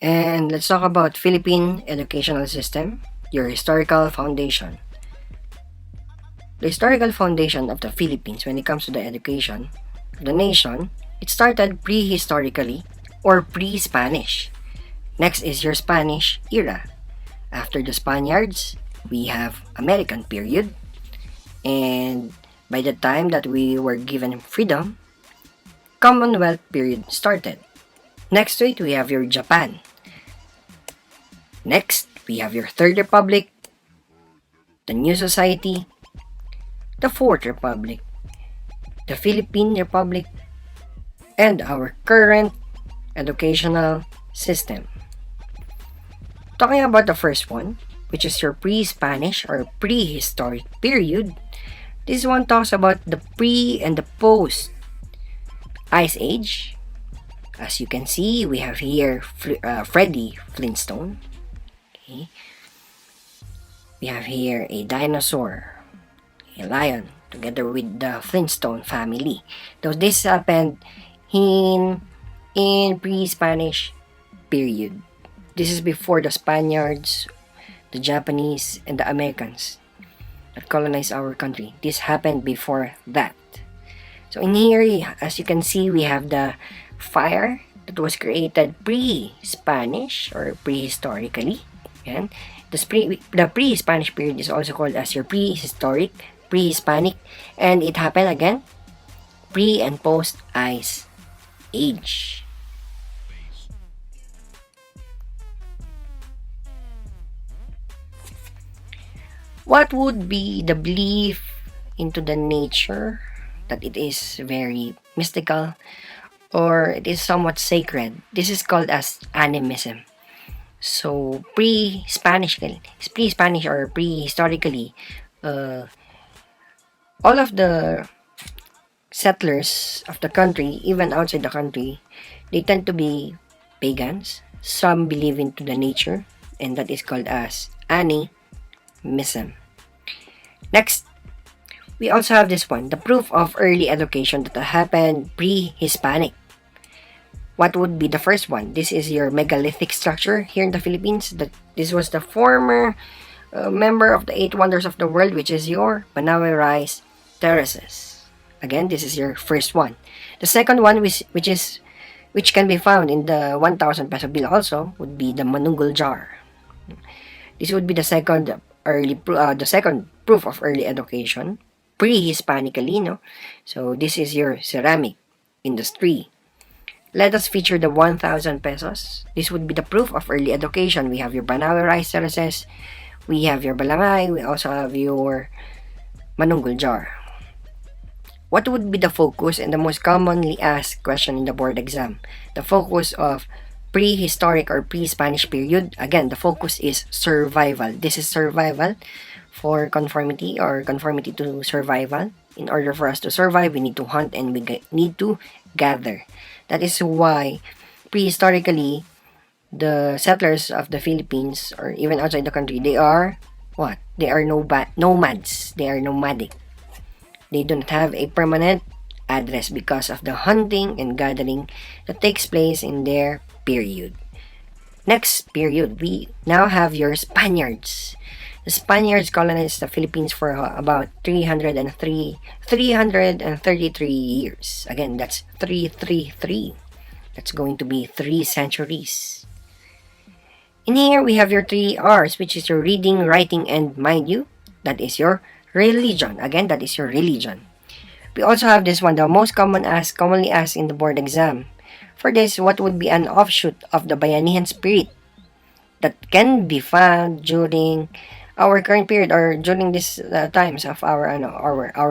And let's talk about Philippine educational system, your historical foundation. The historical foundation of the Philippines when it comes to the education of the nation, it started prehistorically or pre-Spanish. Next is your Spanish era. After the Spaniards, we have American period. And by the time that we were given freedom, Commonwealth period started. Next to it, we have your Japan. Next, we have your Third Republic, the New Society, the Fourth Republic, the Philippine Republic, and our current educational system. Talking about the first one, which is your pre-Spanish or prehistoric period, this one talks about the pre and the post Ice Age. As you can see, we have here Freddy Flintstone. Okay. We have here a dinosaur, a lion, together with the Flintstone family. So this happened in pre-Spanish period. This is before the Spaniards, the Japanese, and the Americans that colonized our country. This happened before that. So in here, as you can see, we have the fire that was created pre-Spanish or prehistorically. And the pre-Spanish period is also called as your prehistoric, pre-Hispanic, and it happened again pre and post Ice Age. What would be the belief into the nature that it is very mystical or it is somewhat sacred? This is called as animism. So pre-Spanish or prehistorically, all of the settlers of the country, even outside the country, they tend to be pagans. Some believe into the nature, and that is called as animism. Next, we also have this one, the proof of early education that happened pre-Hispanic. What would be the first one? This is your megalithic structure here in the Philippines. This was the former member of the 8 wonders of the world, which is your Banawe rice terraces. Again, this is your first one. The second one, which can be found in the 1,000 peso bill also, would be the manunggul jar. This would be the second proof of early education, pre-Hispanically, no? So this is your ceramic industry. Let us feature the 1,000 pesos. This would be the proof of early education. We have your Banawe rice terraces, we have your balangay, we also have your manunggul jar. What would be the focus and the most commonly asked question in the board exam? The focus of prehistoric or pre-Spanish period. Again, the focus is survival. This is survival for conformity or conformity to survival. In order for us to survive, we need to hunt and we need to gather. That is why prehistorically, the settlers of the Philippines or even outside the country, they are what? They are nomads. They are nomadic. They do not have a permanent address because of the hunting and gathering that takes place in their period. Next period, we now have your Spaniards. The Spaniards colonized the Philippines for about 333 years. Again, that's 333. That's going to be 3 centuries. In here, we have your 3 R's, which is your reading, writing, and mind you, that is your religion. Again, that is your religion. We also have this one, the most commonly asked in the board exam. For this, what would be an offshoot of the Bayanihan spirit that can be found during our current period or during this times of our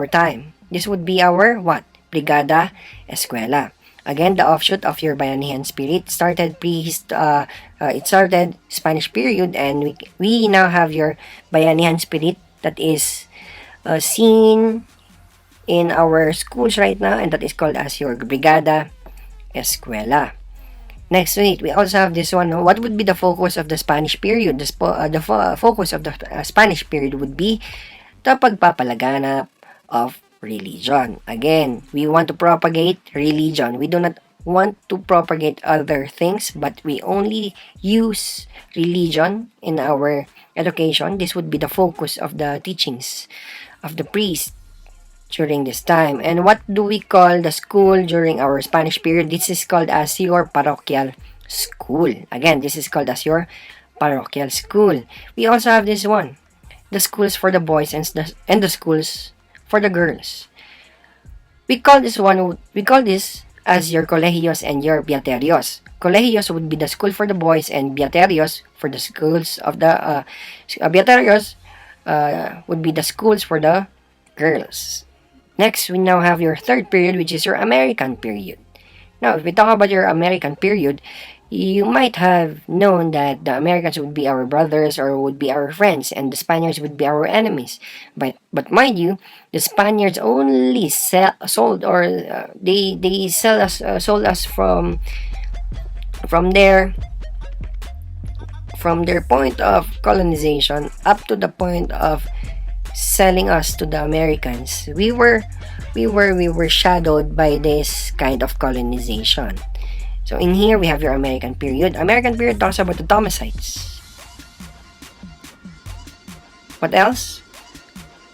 time? This would be our what? Brigada Eskwela. Again, the offshoot of your Bayanihan spirit started it started Spanish period, and we now have your Bayanihan spirit that is seen in our schools right now, and that is called as your Brigada Eskwela. Next week, we also have this one. What would be the focus of the Spanish period? The focus of the Spanish period would be the pagpapalaganap of religion. Again, we want to propagate religion. We do not want to propagate other things, but we only use religion in our education, this would be the focus of the teachings of the priest during this time. And what do we call the school during our Spanish period? This is called as your parochial school. Again, this is called as your parochial school. We also have this one, the schools for the boys and the schools for the girls. We call this as your colegios and your beaterios. Colegios would be the school for the boys, and beaterios for the schools of the beaterios would be the schools for the girls. Next, we now have your third period, which is your American period. Now, if we talk about your American period, you might have known that the Americans would be our brothers or would be our friends, and the Spaniards would be our enemies. But mind you, the Spaniards only sold us from their point of colonization up to the point of selling us to the Americans. We were shadowed by this kind of colonization. So in here we have your American period. American period talks about the Thomasites. What else?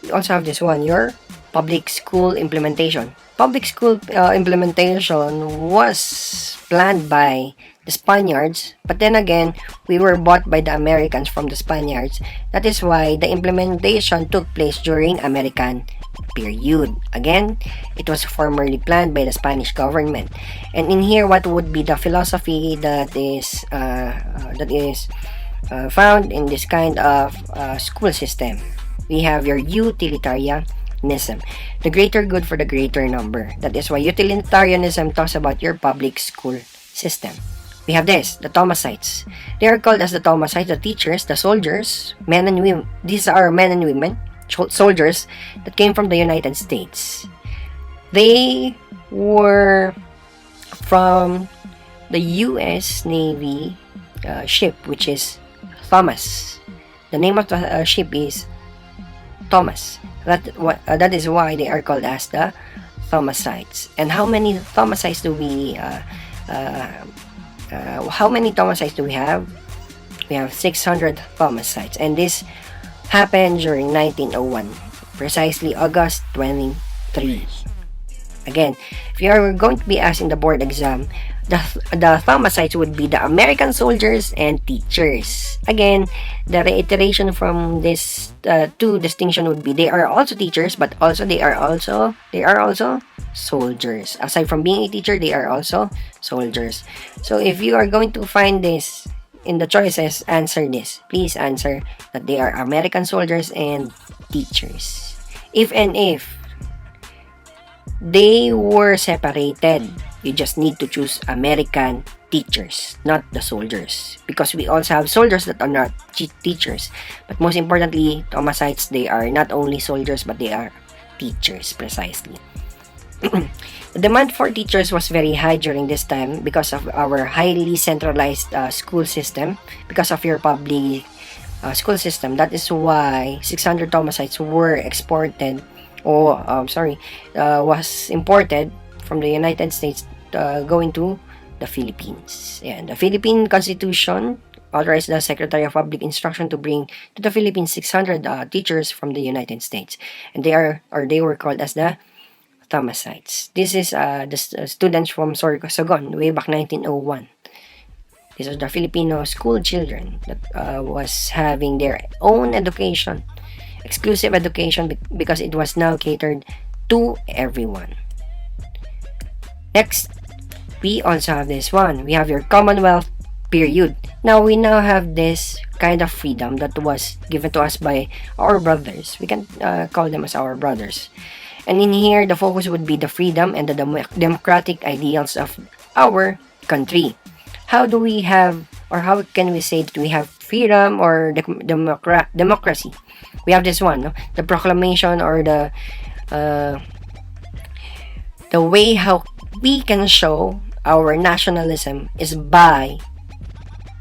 We also have this one, your public school implementation. Public school implementation was planned by the Spaniards, but then again, we were bought by the Americans from the Spaniards. That is why the implementation took place during American period. Again, it was formerly planned by the Spanish government. And in here, what would be the philosophy that is found in this kind of school system? We have your utilitarianism, the greater good for the greater number. That is why utilitarianism talks about your public school system. We have this, the Thomasites. They are called as the Thomasites, the teachers, the soldiers, men and women. These are men and women, soldiers that came from the United States. They were from the U.S. Navy ship, which is Thomas. The name of the ship is Thomas. That is why they are called as the Thomasites. And how many Thomasites do we have? We have 600 Thomasites, and this happened during 1901, precisely August 23. Again, if you are going to be asked in the board exam, the Thomasites would be the American soldiers and teachers. Again, the reiteration from this two distinction would be they are also teachers, but also they are also soldiers. Aside from being a teacher, they are also soldiers. So if you are going to find this in the choices, answer this. Please answer that they are American soldiers and teachers. If they were separated, you just need to choose American teachers, not the soldiers, because we also have soldiers that are not teachers. But most importantly, Thomasites, they are not only soldiers, but they are teachers, precisely. The demand for teachers was very high during this time because of our highly centralized school system, because of your public school system. That is why 600 Thomasites were exported, was imported from the United States going to the Philippines. And the Philippine Constitution authorized the Secretary of Public Instruction to bring to the Philippines 600 teachers from the United States, and they were called as the Thomasites. This is the students from Sorsogon way back 1901. These are the Filipino school children that was having their own education, exclusive education, because it was now catered to everyone. Next, we also have this one. We have your Commonwealth period. Now, we now have this kind of freedom that was given to us by our brothers. We can call them as our brothers. And in here, the focus would be the freedom and the democratic ideals of our country. How do we have, or how can we say that we have freedom or democracy? We have this one, no? The proclamation, or the way how we can show our nationalism is by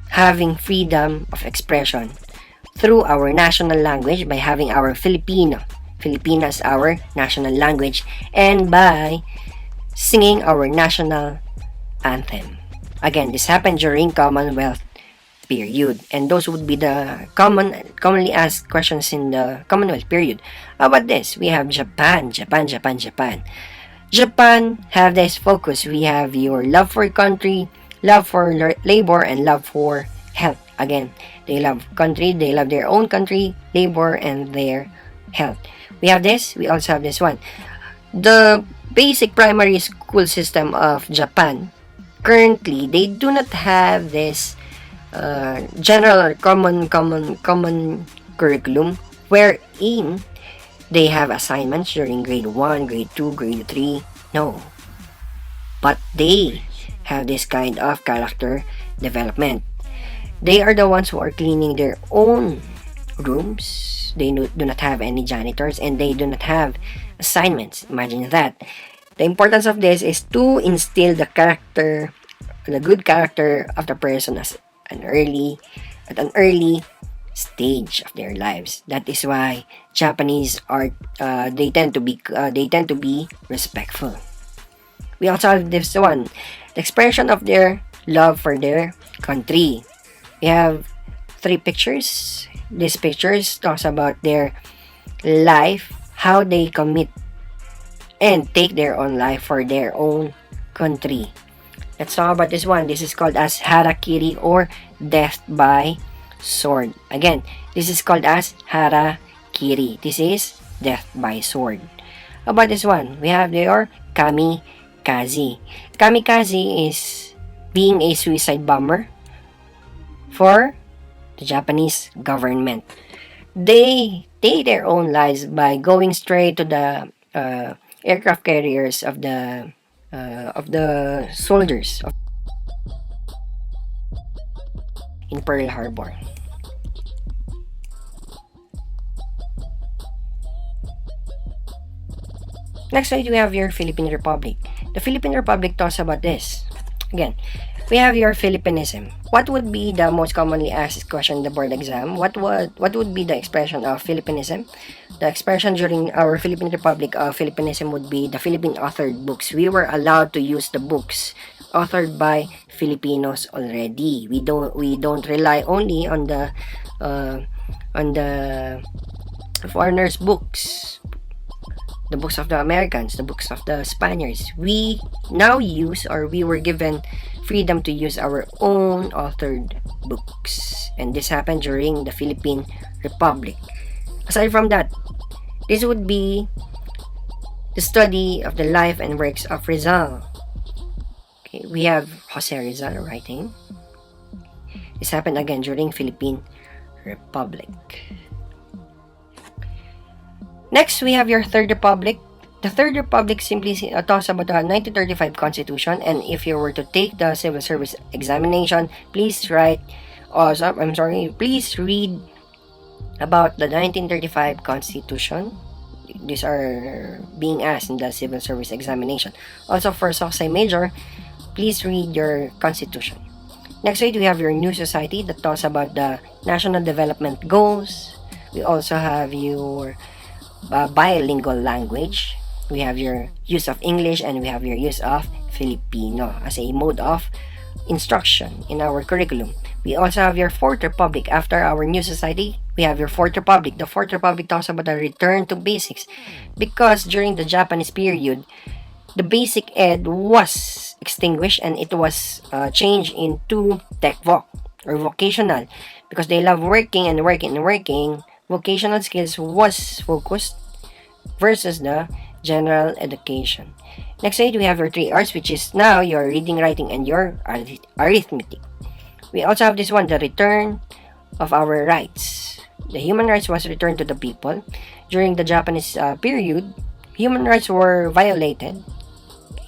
having freedom of expression through our national language, by having our Filipino as our national language, and by singing our national anthem. Again, this happened during Commonwealth period, and those would be the commonly asked questions in the Commonwealth period. How about this? We have Japan, Japan, Japan, Japan. Japan have this focus. We have your love for country, love for labor, and love for health. Again, they love country, they love their own country, labor, and their health. We have this. We also have this one. The basic primary school system of Japan, currently, they do not have this general or common curriculum wherein they have assignments during grade 1, grade 2, grade 3. No. But they have this kind of character development. They are the ones who are cleaning their own rooms. They do not have any janitors, and they do not have assignments. Imagine that. The importance of this is to instill the good character of the person at an early stage of their lives. That is why Japanese are they tend to be respectful. We also have this one, the expression of their love for their country. We have 3 pictures. These pictures talks about their life, how they commit and take their own life for their own country. Let's talk about this one. This is called as harakiri, or death by sword. Again, this is called as harakiri. This is death by sword. How about this one? We have your kamikaze. Kamikaze is being a suicide bomber for the Japanese government. They take their own lives by going straight to the aircraft carriers of the soldiers in Pearl Harbor. Next slide, we have your Philippine Republic. The Philippine Republic talks about this. Again, we have your Philippinism. What would be the most commonly asked question in the board exam? What would be the expression of Philippinism? The expression during our Philippine Republic of Philippinism would be the Philippine authored books. We were allowed to use the books authored by Filipinos already. We don't rely only on the foreigners' books, the books of the Americans, the books of the Spaniards. We now use, or we were given freedom to use, our own authored books. And this happened during the Philippine Republic. Aside from that, this would be the study of the life and works of Rizal. Okay, we have Jose Rizal writing. This happened again during Philippine Republic. Next, we have your Third Republic. The Third Republic simply talks about the 1935 Constitution, and if you were to take the civil service examination, please read about the 1935 Constitution. These are being asked in the civil service examination. Also, for Soci Major, please read your Constitution. Next we have your New Society that talks about the national development goals. We also have your bilingual language. We have your use of English, and we have your use of Filipino as a mode of instruction in our curriculum. We also have your Fourth Republic. After our New Society, we have your Fourth Republic. The Fourth Republic talks about the return to basics, because during the Japanese period, the basic ed was extinguished and it was changed into tech voc, or vocational, because they love working and working and working. Vocational skills was focused versus the general education. Next slide, we have your 3 R's, which is now your reading, writing, and your arithmetic. We also have this one, the return of our rights. The human rights was returned to the people. During the Japanese period, human rights were violated.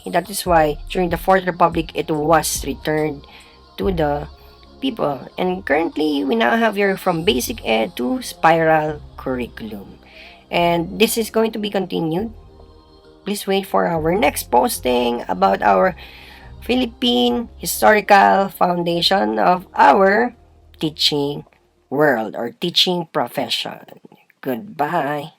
That is why during the Fourth Republic, it was returned to the people. And currently, we now have your from basic ed to spiral curriculum. And this is going to be continued. Please wait for our next posting about our Philippine historical foundation of our teaching world, or teaching profession. Goodbye.